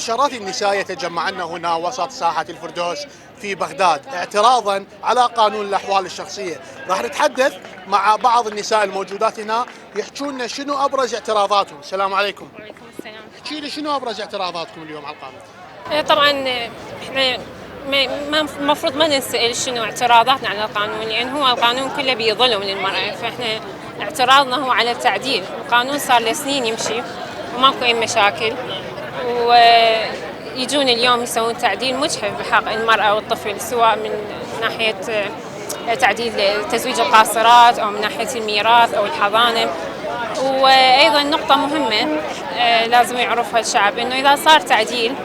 عشرات النساء يتجمعن هنا وسط ساحة الفردوس في بغداد اعتراضا على قانون الأحوال الشخصية. راح نتحدث مع بعض النساء الموجودات هنا يحكون لنا شنو أبرز اعتراضاتهم. السلام عليكم. وعليكم السلام. احكي لي شنو أبرز اعتراضاتكم اليوم على القانون؟ طبعا احنا المفروض ما نسأل شنو اعتراضاتنا على القانون، لأن هو القانون كله بيظلم للمرأة، فاحنا اعتراضنا هو على التعديل. القانون صار له سنين يمشي وماكو أي مشاكل، ويجون اليوم يسوون تعديل مجحف بحق المرأة والطفل، سواء من ناحية تعديل تزويج القاصرات أو من ناحية الميراث أو الحضانة. وأيضا نقطة مهمة لازم يعرفها الشعب، إنه إذا صار تعديل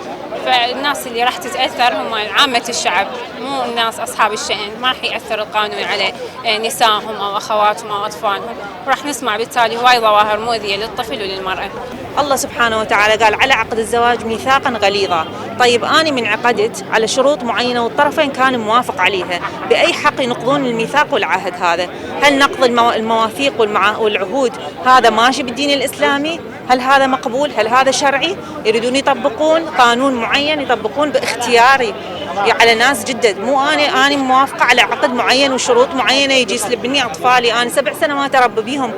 فالناس اللي راح تتأثر هم عامة الشعب، مو الناس أصحاب الشأن. ما راح يأثر القانون على نسائهم أو أخواتهم أو أطفالهم، وراح نسمع بالتالي هواي ظواهر مؤذية للطفل وللمرأة. الله سبحانه وتعالى قال على عقد الزواج ميثاقا غليظا. طيب أنا من عقدت على شروط معينة والطرفين كان موافق عليها، بأي حق ينقضون الميثاق والعهد هذا؟ هل نقض المواثيق والعهود هذا ماشي بالدين الإسلامي؟ هل هذا مقبول؟ هل هذا شرعي؟ يريدون يطبقون قانون معين يطبقون باختياري على ناس جدد، مو أنا موافقة على عقد معين وشروط معينة يجي يسلبني أطفالي. أنا 7 سنوات أربي بيهم،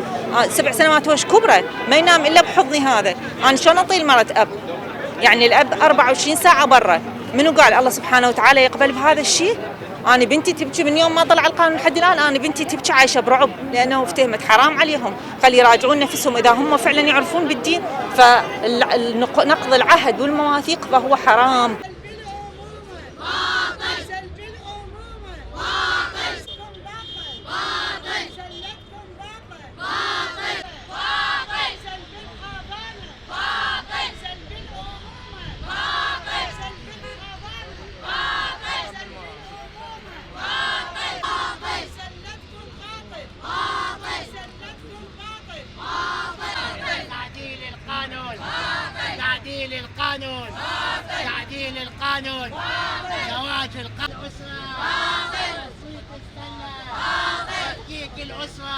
7 سنوات وش كبره ما ينام إلا بحضني. هذا أنا شلون أطيل مرة أب؟ يعني الأب 24 ساعة برا. منو قال؟ الله سبحانه وتعالى يقبل بهذا الشيء؟ أنا بنتي تبكي من يوم ما طلع القانون لحد الآن، أنا بنتي تبكي عايشة برعب لأنه افتهمت. حرام عليهم، خلي يراجعون نفسهم إذا هم فعلا يعرفون بالدين. فنقض العهد والمواثيق فهو حرام. تعديل القانون زواج الأسرة، تصويت السلة، تفكيك الأسرة.